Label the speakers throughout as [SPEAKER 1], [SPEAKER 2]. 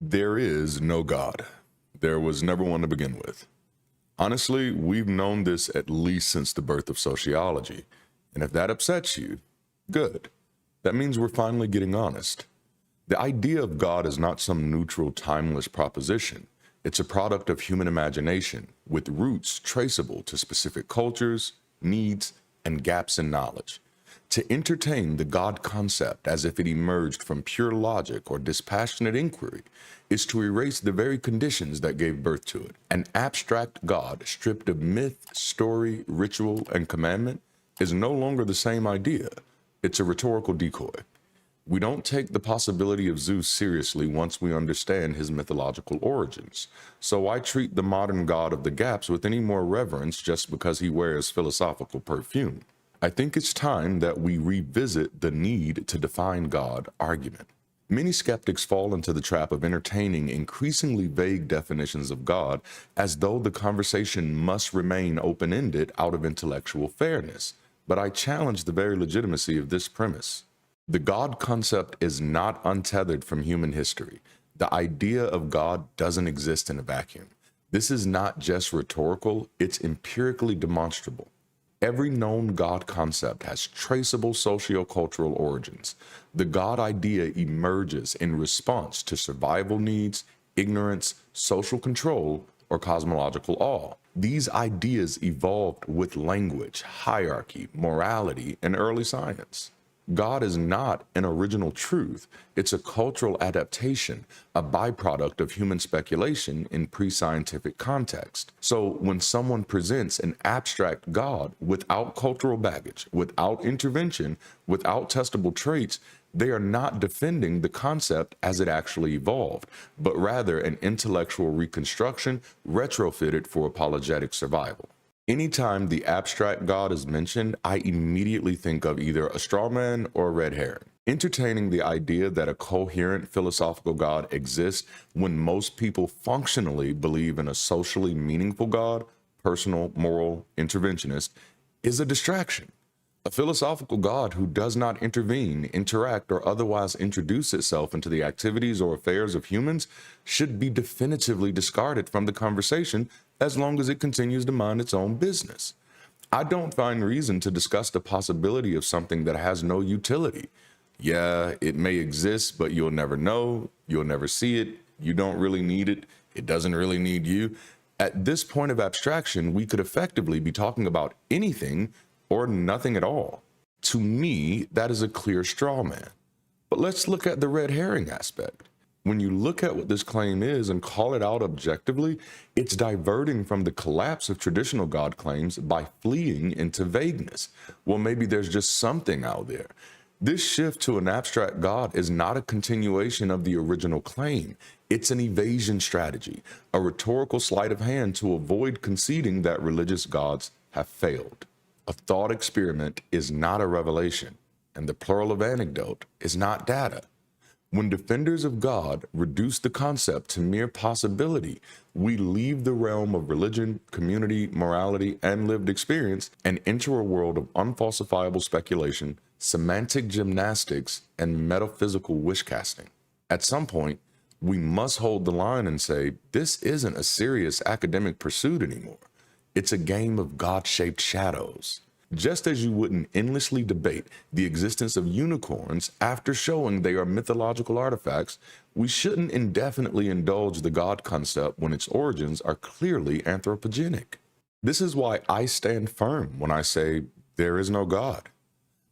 [SPEAKER 1] There is no God. There was never one to begin with. Honestly, we've known this at least since the birth of sociology. And if that upsets you, good. That means we're finally getting honest. The idea of God is not some neutral, timeless proposition. It's a product of human imagination, with roots traceable to specific cultures, needs, and gaps in knowledge. To entertain the God concept as if it emerged from pure logic or dispassionate inquiry is to erase the very conditions that gave birth to it. An abstract God stripped of myth, story, ritual, and commandment is no longer the same idea. It's a rhetorical decoy. We don't take the possibility of Zeus seriously once we understand his mythological origins. So why treat the modern God of the gaps with any more reverence just because he wears philosophical perfume? I think it's time that we revisit the need to define God argument. Many skeptics fall into the trap of entertaining increasingly vague definitions of God as though the conversation must remain open-ended out of intellectual fairness. But I challenge the very legitimacy of this premise. The God concept is not untethered from human history. The idea of God doesn't exist in a vacuum. This is not just rhetorical, it's empirically demonstrable. Every known God concept has traceable sociocultural origins. The God idea emerges in response to survival needs, ignorance, social control, or cosmological awe. These ideas evolved with language, hierarchy, morality, and early science. God is not an original truth. It's a cultural adaptation, a byproduct of human speculation in pre-scientific context. So when someone presents an abstract God without cultural baggage, without intervention, without testable traits, they are not defending the concept as it actually evolved, but rather an intellectual reconstruction retrofitted for apologetic survival. Anytime the abstract God is mentioned, I immediately think of either a straw man or a red herring. Entertaining the idea that a coherent philosophical God exists when most people functionally believe in a socially meaningful God, personal, moral, interventionist, is a distraction. A philosophical God who does not intervene, interact, or otherwise introduce itself into the activities or affairs of humans should be definitively discarded from the conversation as long as it continues to mind its own business. I don't find reason to discuss the possibility of something that has no utility. Yeah, it may exist, but you'll never know, you'll never see it, you don't really need it, it doesn't really need you. At this point of abstraction, we could effectively be talking about anything or nothing at all. To me, that is a clear straw man. But let's look at the red herring aspect. When you look at what this claim is and call it out objectively, it's diverting from the collapse of traditional God claims by fleeing into vagueness. Well, maybe there's just something out there. This shift to an abstract God is not a continuation of the original claim. It's an evasion strategy, a rhetorical sleight of hand to avoid conceding that religious gods have failed. A thought experiment is not a revelation, and the plural of anecdote is not data. When defenders of God reduce the concept to mere possibility, we leave the realm of religion, community, morality, and lived experience and enter a world of unfalsifiable speculation, semantic gymnastics, and metaphysical wish-casting. At some point, we must hold the line and say, this isn't a serious academic pursuit anymore. It's a game of God-shaped shadows. Just as you wouldn't endlessly debate the existence of unicorns after showing they are mythological artifacts, we shouldn't indefinitely indulge the God concept when its origins are clearly anthropogenic. This is why I stand firm when I say there is no God.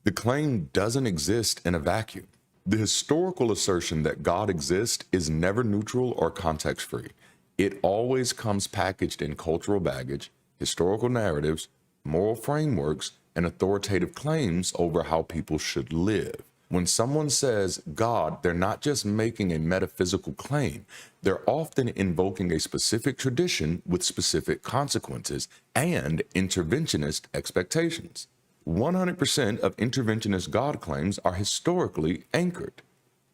[SPEAKER 1] The claim doesn't exist in a vacuum. The historical assertion that God exists is never neutral or context-free. It always comes packaged in cultural baggage, historical narratives, moral frameworks, and authoritative claims over how people should live. When someone says God, they're not just making a metaphysical claim, they're often invoking a specific tradition with specific consequences and interventionist expectations. 100% of interventionist God claims are historically anchored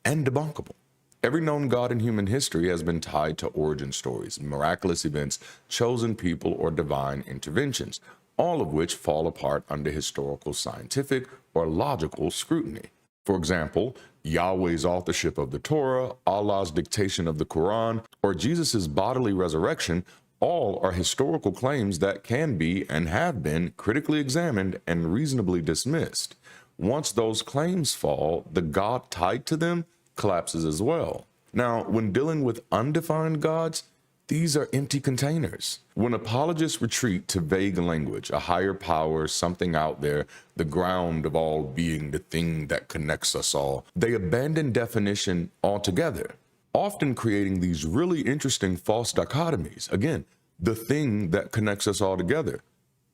[SPEAKER 1] and debunkable. Every known God in human history has been tied to origin stories, miraculous events, chosen people, or divine interventions, all of which fall apart under historical, scientific, or logical scrutiny. For example, Yahweh's authorship of the Torah, Allah's dictation of the Quran, or Jesus' bodily resurrection, all are historical claims that can be and have been critically examined and reasonably dismissed. Once those claims fall, the God tied to them collapses as well. Now, when dealing with undefined gods, these are empty containers. When apologists retreat to vague language, a higher power, something out there, the ground of all being, the thing that connects us all, they abandon definition altogether, often creating these really interesting false dichotomies. Again, the thing that connects us all together.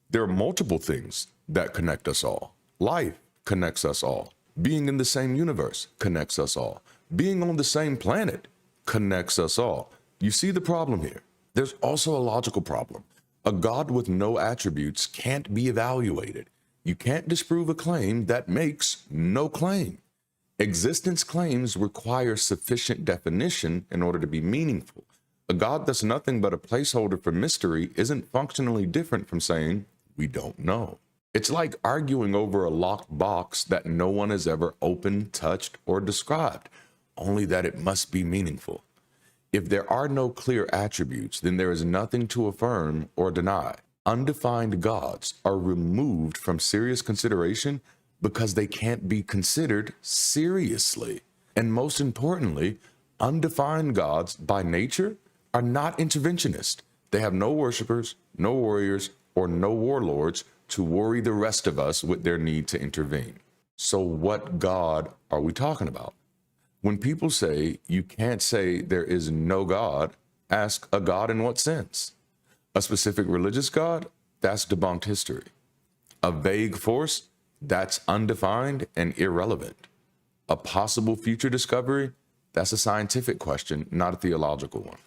[SPEAKER 1] There are multiple things that connect us all. Life connects us all. Being in the same universe connects us all. Being on the same planet connects us all. You see the problem here. There's also a logical problem. A God with no attributes can't be evaluated. You can't disprove a claim that makes no claim. Existence claims require sufficient definition in order to be meaningful. A God that's nothing but a placeholder for mystery isn't functionally different from saying, we don't know. It's like arguing over a locked box that no one has ever opened, touched, or described, only that it must be meaningful. If there are no clear attributes, then there is nothing to affirm or deny. Undefined gods are removed from serious consideration because they can't be considered seriously. And most importantly, undefined gods by nature are not interventionist. They have no worshipers, no warriors, or no warlords to worry the rest of us with their need to intervene. So what God are we talking about? When people say you can't say there is no God, ask a God in what sense? A specific religious God? That's debunked history. A vague force? That's undefined and irrelevant. A possible future discovery? That's a scientific question, not a theological one.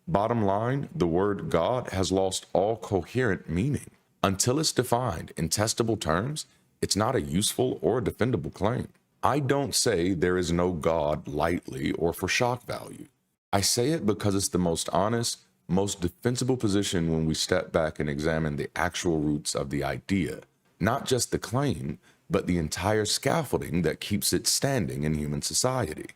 [SPEAKER 1] Bottom line, the word God has lost all coherent meaning. Until it's defined in testable terms, it's not a useful or defendable claim. I don't say there is no God lightly or for shock value. I say it because it's the most honest, most defensible position when we step back and examine the actual roots of the idea, not just the claim, but the entire scaffolding that keeps it standing in human society.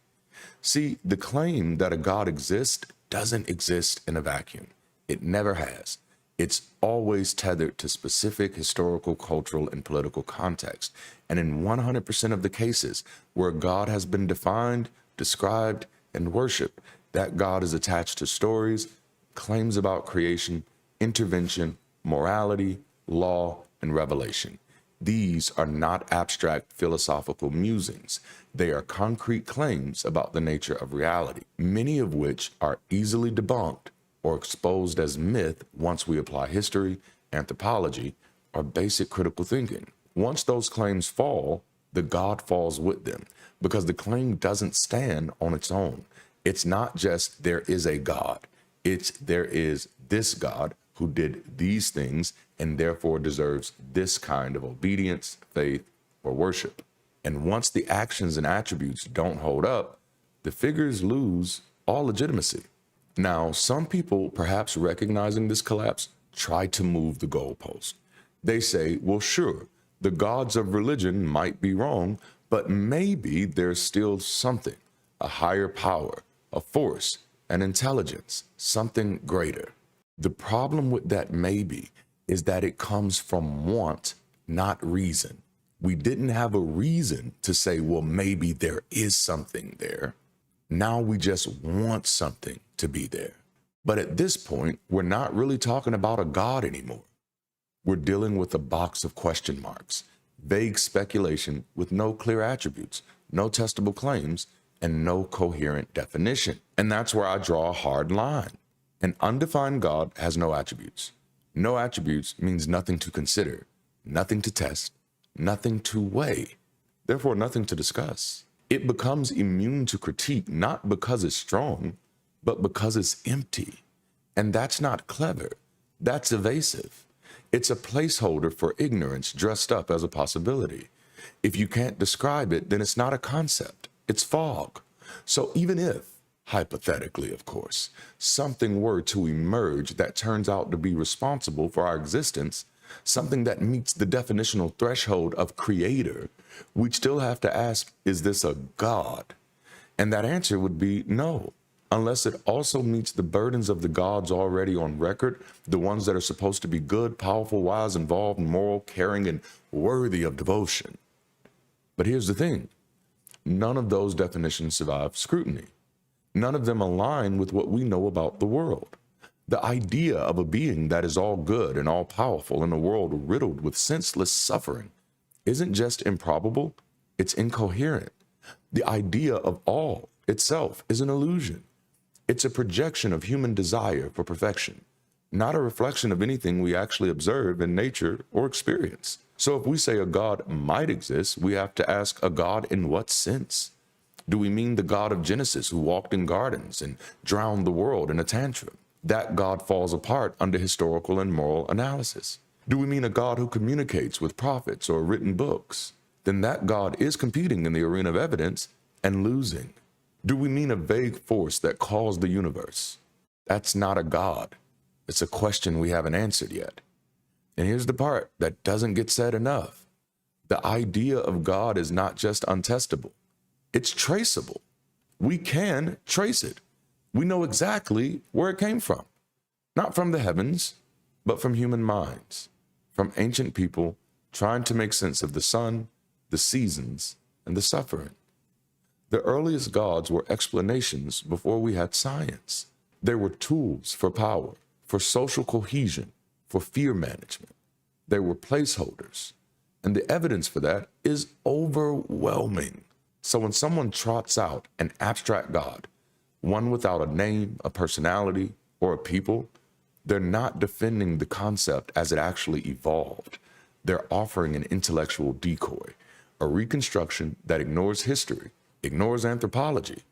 [SPEAKER 1] See, the claim that a God exists doesn't exist in a vacuum. It never has. It's always tethered to specific historical, cultural, and political context. And in 100% of the cases where God has been defined, described, and worshiped, that God is attached to stories, claims about creation, intervention, morality, law, and revelation. These are not abstract philosophical musings. They are concrete claims about the nature of reality, many of which are easily debunked or exposed as myth once we apply history, anthropology, or basic critical thinking. Once those claims fall, the God falls with them, because the claim doesn't stand on its own. It's not just there is a God. It's there is this God who did these things and therefore deserves this kind of obedience, faith, or worship. And once the actions and attributes don't hold up, the figures lose all legitimacy. Now, some people, perhaps recognizing this collapse, try to move the goalpost. They say, well, sure, the gods of religion might be wrong, but maybe there's still something, a higher power, a force, an intelligence, something greater. The problem with that maybe is that it comes from want, not reason. We didn't have a reason to say, well, maybe there is something there. Now we just want something to be there. But at this point, we're not really talking about a God anymore. We're dealing with a box of question marks, vague speculation with no clear attributes, no testable claims, and no coherent definition. And that's where I draw a hard line. An undefined God has no attributes. No attributes means nothing to consider, nothing to test, nothing to weigh, therefore nothing to discuss. It becomes immune to critique, not because it's strong, but because it's empty. And that's not clever. That's evasive. It's a placeholder for ignorance dressed up as a possibility. If you can't describe it, then it's not a concept. It's fog. So even if, hypothetically, of course, something were to emerge that turns out to be responsible for our existence, something that meets the definitional threshold of creator, we'd still have to ask, is this a God? And that answer would be no, unless it also meets the burdens of the gods already on record, the ones that are supposed to be good, powerful, wise, involved, moral, caring, and worthy of devotion. But here's the thing. None of those definitions survive scrutiny. None of them align with what we know about the world. The idea of a being that is all good and all powerful in a world riddled with senseless suffering isn't just improbable, it's incoherent. The idea of all itself is an illusion. It's a projection of human desire for perfection, not a reflection of anything we actually observe in nature or experience. So if we say a God might exist, we have to ask, a God in what sense? Do we mean the God of Genesis who walked in gardens and drowned the world in a tantrum? That God falls apart under historical and moral analysis. Do we mean a God who communicates with prophets or written books? Then that God is competing in the arena of evidence and losing. Do we mean a vague force that calls the universe? That's not a God. It's a question we haven't answered yet. And here's the part that doesn't get said enough. The idea of God is not just untestable. It's traceable. We can trace it. We know exactly where it came from. Not from the heavens, but from human minds, from ancient people trying to make sense of the sun, the seasons, and the suffering. The earliest gods were explanations before we had science. They were tools for power, for social cohesion, for fear management. They were placeholders. And the evidence for that is overwhelming. So when someone trots out an abstract God, one without a name, a personality, or a people, they're not defending the concept as it actually evolved. They're offering an intellectual decoy, a reconstruction that ignores history, ignores anthropology,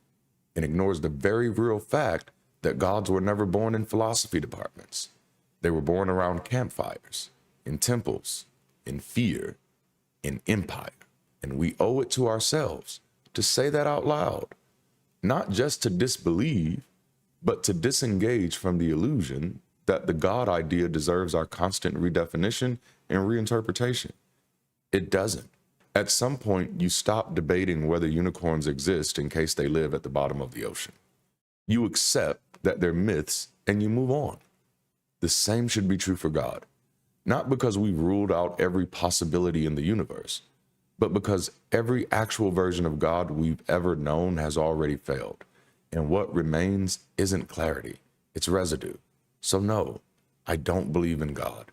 [SPEAKER 1] and ignores the very real fact that gods were never born in philosophy departments. They were born around campfires, in temples, in fear, in empire. And we owe it to ourselves to say that out loud, not just to disbelieve, but to disengage from the illusion that the God idea deserves our constant redefinition and reinterpretation. It doesn't. At some point, you stop debating whether unicorns exist in case they live at the bottom of the ocean. You accept that they're myths and you move on. The same should be true for God, not because we've ruled out every possibility in the universe, but because every actual version of God we've ever known has already failed. And what remains isn't clarity, it's residue. So no, I don't believe in God.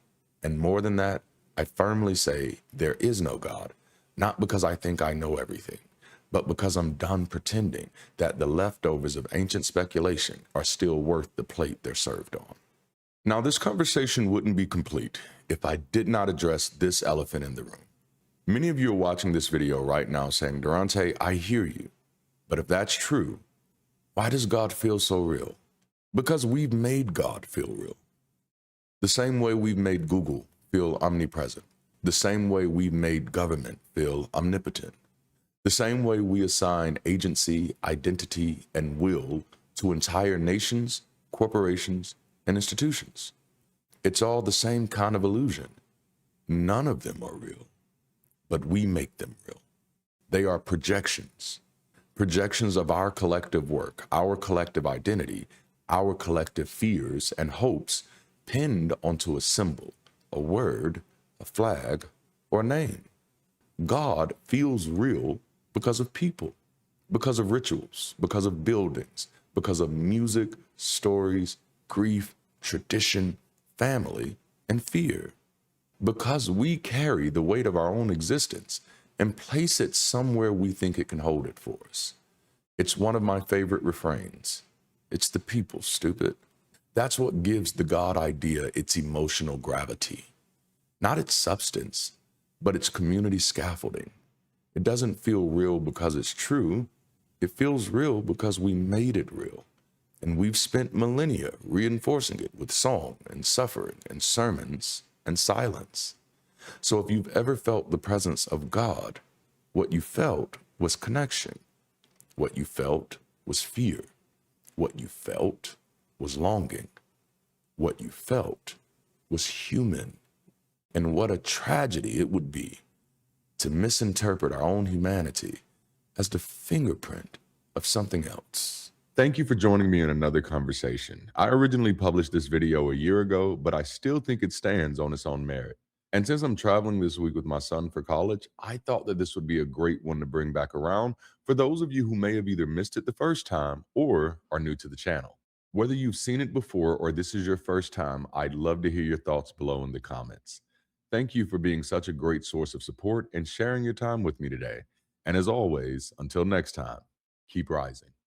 [SPEAKER 1] And more than that, I firmly say there is no God, not because I think I know everything, but because I'm done pretending that the leftovers of ancient speculation are still worth the plate they're served on. Now, this conversation wouldn't be complete if I did not address this elephant in the room. Many of you are watching this video right now saying, Darante, I hear you. But if that's true, why does God feel so real? Because we've made God feel real. The same way we've made Google feel omnipresent. The same way we've made government feel omnipotent. The same way we assign agency, identity, and will to entire nations, corporations, and institutions. It's all the same kind of illusion. None of them are real, but we make them real. They are projections, projections of our collective work, our collective identity, our collective fears and hopes pinned onto a symbol, a word, a flag, or a name. God feels real because of people, because of rituals, because of buildings, because of music, stories, grief, tradition, family, and fear. Because we carry the weight of our own existence and place it somewhere we think it can hold it for us. It's one of my favorite refrains. It's the people, stupid. That's what gives the God idea its emotional gravity. Not its substance, but its community scaffolding. It doesn't feel real because it's true. It feels real because we made it real. And we've spent millennia reinforcing it with song and suffering and sermons and silence. So if you've ever felt the presence of God, what you felt was connection. What you felt was fear. What you felt was longing. What you felt was human. And what a tragedy it would be to misinterpret our own humanity as the fingerprint of something else. Thank you for joining me in another conversation. I originally published this video a year ago, but I still think it stands on its own merit. And since I'm traveling this week with my son for college, I thought that this would be a great one to bring back around for those of you who may have either missed it the first time or are new to the channel. Whether you've seen it before or this is your first time, I'd love to hear your thoughts below in the comments. Thank you for being such a great source of support and sharing your time with me today. And as always, until next time, keep rising.